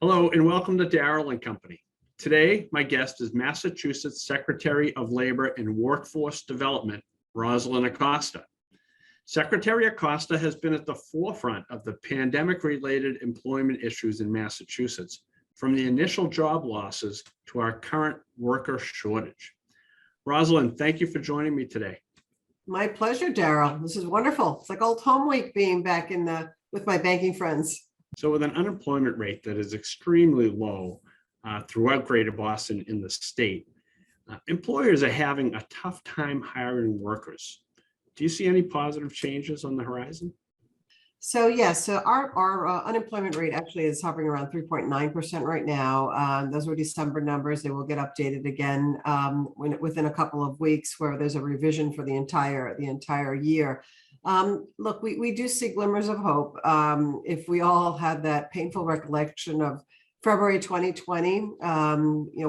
Hello and welcome to Darryl Company. Today, my guest is Massachusetts Secretary of Labor and Workforce Development, Rosalin Acosta. Secretary Acosta has been at the forefront of the pandemic-related employment issues in Massachusetts, from the initial job losses to our current worker shortage. Rosalin, thank you for joining me today. My pleasure, Darryl. This is wonderful. It's like old home week being back with my banking friends. So with an unemployment rate that is extremely low throughout Greater Boston in the state, employers are having a tough time hiring workers. Do you see any positive changes on the horizon? So yes, so our unemployment rate actually is hovering around 3.9% right now. Those were December numbers. They will get updated again within a couple of weeks, where there's a revision for the entire year. Look, we do see glimmers of hope. If we all had that painful recollection of February 2020,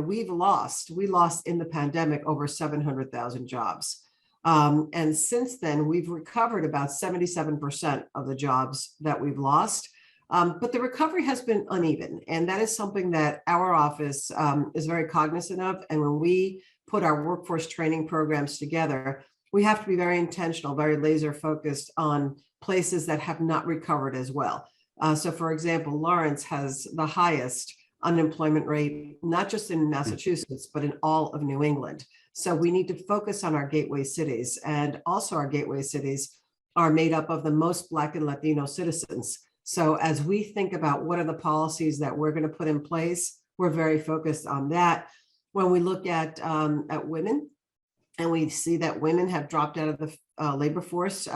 we lost in the pandemic over 700,000 jobs. And since then, we've recovered about 77% of the jobs that we've lost. But the recovery has been uneven. And that is something that our office is very cognizant of. And when we put our workforce training programs together, we have to be very intentional, very laser focused on places that have not recovered as well. So for example, Lawrence has the highest unemployment rate, not just in Massachusetts, but in all of New England. So we need to focus on our gateway cities, and also our gateway cities are made up of the most Black and Latino citizens. So as we think about what are the policies that we're going to put in place, we're very focused on that. When we look at women, and we see that women have dropped out of the labor force,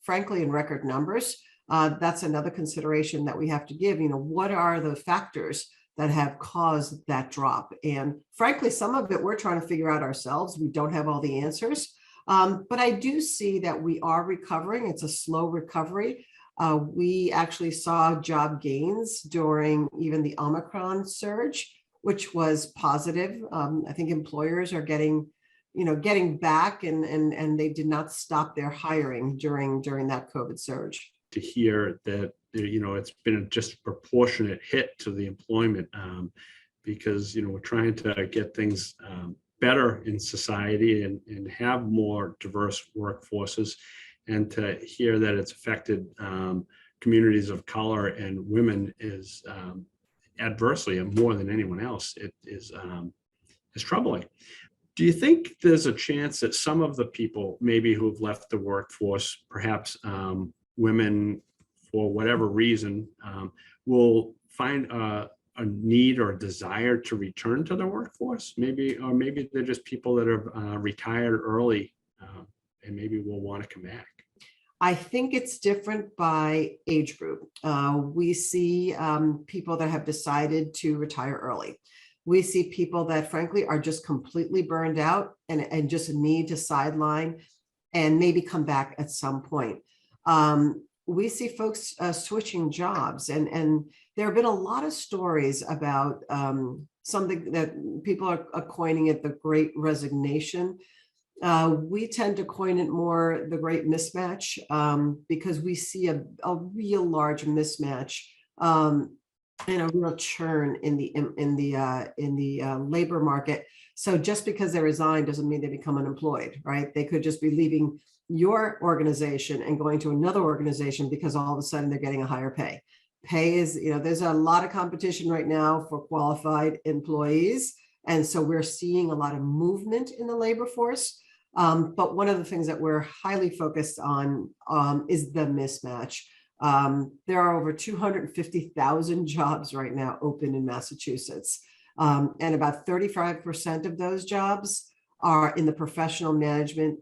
frankly, in record numbers, that's another consideration that we have to give. What are the factors that have caused that drop? And frankly, some of it we're trying to figure out ourselves. We don't have all the answers, but I do see that we are recovering. It's a slow recovery. We actually saw job gains during even the Omicron surge, which was positive. I think employers are getting back, and they did not stop their hiring during that COVID surge. To hear that it's been a disproportionate hit to the employment because we're trying to get things better in society and have more diverse workforces, and to hear that it's affected communities of color and women is adversely, and more than anyone else, it is troubling. Do you think there's a chance that some of the people maybe who've left the workforce, perhaps women, for whatever reason, will find a need or a desire to return to the workforce? Maybe they're just people that have retired early and maybe will want to come back. I think it's different by age group. We see people that have decided to retire early. We see people that frankly are just completely burned out and just need to sideline and maybe come back at some point. We see folks switching jobs, and there have been a lot of stories about something that people are coining it the Great Resignation. We tend to coin it more the Great Mismatch, because we see a real large mismatch and a real churn in the labor market. So just because they resign doesn't mean they become unemployed, right? They could just be leaving your organization and going to another organization because all of a sudden they're getting a higher pay. Pay is, there's a lot of competition right now for qualified employees. And so we're seeing a lot of movement in the labor force. But one of the things that we're highly focused on is the mismatch. There are over 250,000 jobs right now open in Massachusetts. And about 35% of those jobs are in the professional management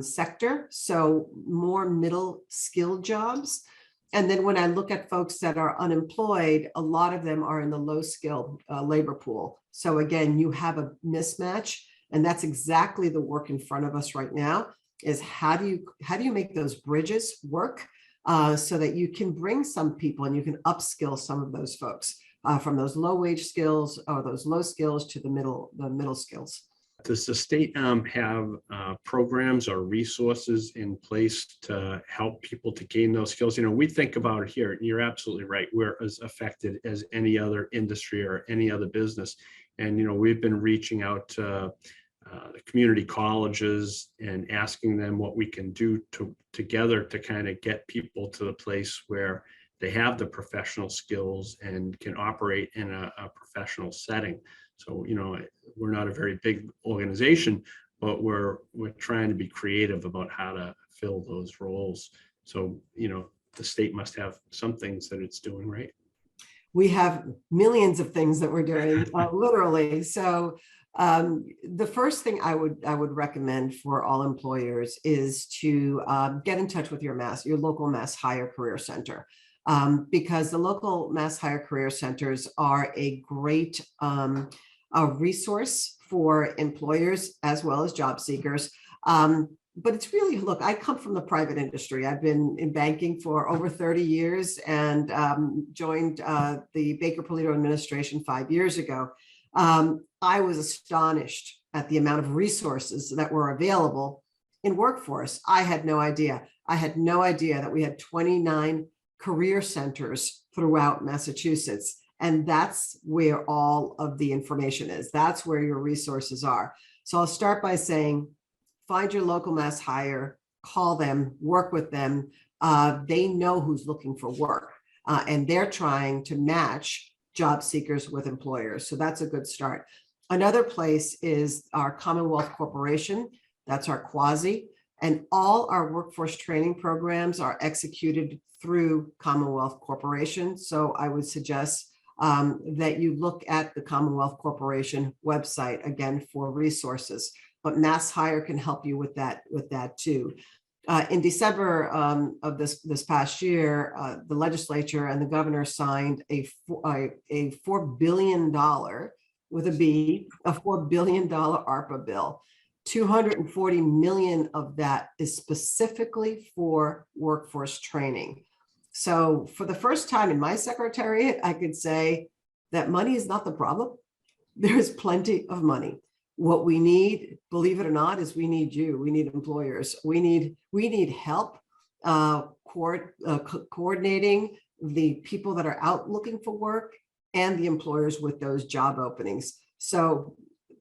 sector, so more middle skilled jobs. And then when I look at folks that are unemployed, a lot of them are in the low skill labor pool. So again, you have a mismatch, and that's exactly the work in front of us right now, is how do you make those bridges work so that you can bring some people and you can upskill some of those folks from those low wage skills or those low skills to the middle skills. does the state have programs or resources in place to help people to gain those skills? We think about it here, and you're absolutely right. We're as affected as any other industry or any other business. And, we've been reaching out to the community colleges and asking them what we can do together to kind of get people to the place where they have the professional skills and can operate in a professional setting. So, we're not a very big organization, but we're trying to be creative about how to fill those roles. So, the state must have some things that it's doing right. We have millions of things that we're doing, literally. So the first thing I would recommend for all employers is to get in touch with your local Mass Hire Career Center, because the local Mass Hire Career Centers are a great resource for employers as well as job seekers. But it's really, look, I come from the private industry. I've been in banking for over 30 years and joined the Baker Polito administration 5 years ago. I was astonished at the amount of resources that were available in workforce. I had no idea. I had no idea that we had 29 career centers throughout Massachusetts. And that's where all of the information is. That's where your resources are. So I'll start by saying, find your local Mass Hire, call them, work with them. They know who's looking for work, and they're trying to match job seekers with employers. So that's a good start. Another place is our Commonwealth Corporation. That's our quasi. And all our workforce training programs are executed through Commonwealth Corporation. So I would suggest that you look at the Commonwealth Corporation website, again, for resources. But Mass Hire can help you with that too. In December of this past year, the legislature and the governor signed a $4 billion with a B, a $4 billion ARPA bill. 240 million of that is specifically for workforce training. So for the first time in my secretariat, I could say that money is not the problem. There's plenty of money. What we need, believe it or not, is we need you. We need employers. We need help coordinating the people that are out looking for work and the employers with those job openings. So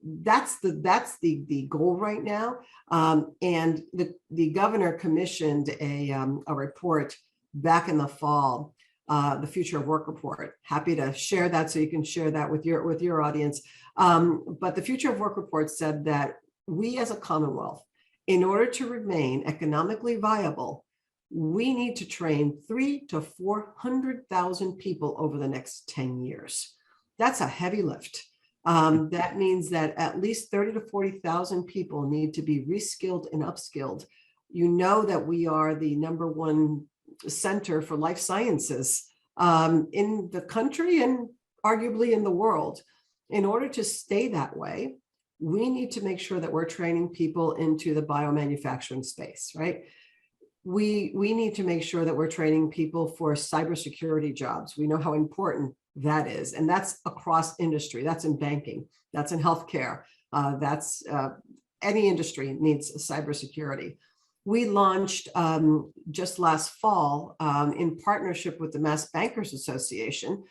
that's the goal right now. And the governor commissioned a report back in the fall, the Future of Work report. Happy to share that so you can share that with your audience. But the Future of Work report said that we as a Commonwealth, in order to remain economically viable, we need to train 300,000 to 400,000 people over the next 10 years. That's a heavy lift. That means that at least 30,000 to 40,000 people need to be reskilled and upskilled. You know that we are the #1 center for life sciences in the country and arguably in the world. In order to stay that way, we need to make sure that we're training people into the biomanufacturing space, right? We need to make sure that we're training people for cybersecurity jobs. We know how important that is. And that's across industry. That's in banking. That's in healthcare. That's any industry needs cybersecurity. We launched just last fall in partnership with the Mass Bankers Association.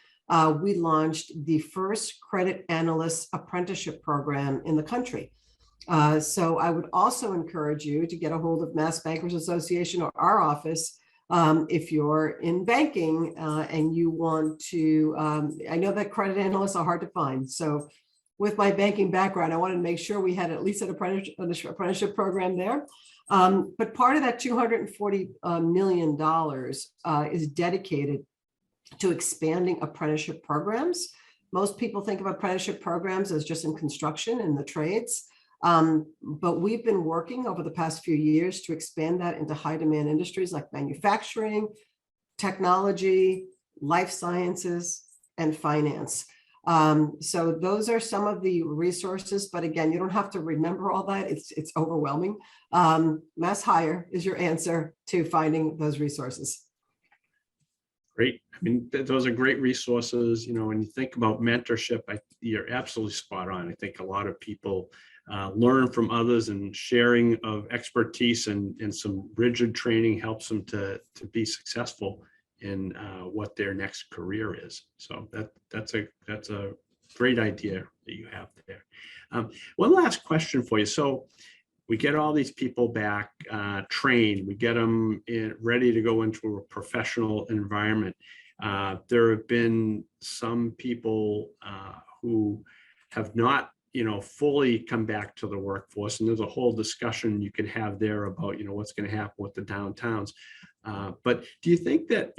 We launched the first credit analyst apprenticeship program in the country. So I would also encourage you to get a hold of Mass Bankers Association or our office if you're in banking and you want to, I know that credit analysts are hard to find. So with my banking background, I wanted to make sure we had at least an apprenticeship program there. But part of that $240 million is dedicated to expanding apprenticeship programs. Most people think of apprenticeship programs as just in construction and the trades. But we've been working over the past few years to expand that into high demand industries like manufacturing, technology, life sciences, and finance. So those are some of the resources, but again, you don't have to remember all that. It's overwhelming. Mass Hire is your answer to finding those resources. Great. I mean, those are great resources. When you think about mentorship, you're absolutely spot on. I think a lot of people learn from others, and sharing of expertise and some rigid training helps them to be successful in what their next career is. So that's a great idea that you have there. One last question for you. So we get all these people back trained, we get them ready to go into a professional environment. There have been some people who have not fully come back to the workforce, and there's a whole discussion you could have there about what's going to happen with the downtowns. But do you think that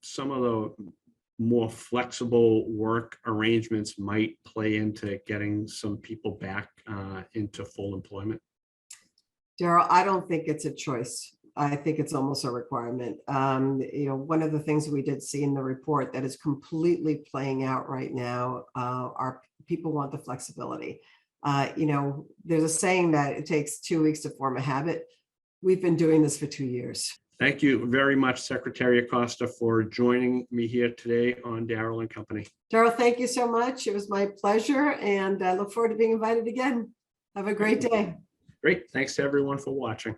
some of the more flexible work arrangements might play into getting some people back into full employment? Darryl, I don't think it's a choice. I think it's almost a requirement. One of the things we did see in the report that is completely playing out right now are people want the flexibility. There's a saying that it takes 2 weeks to form a habit. We've been doing this for 2 years. Thank you very much, Secretary Acosta, for joining me here today on Darryl Company. Darryl, thank you so much. It was my pleasure, and I look forward to being invited again. Have a great day. Great. Thanks to everyone for watching.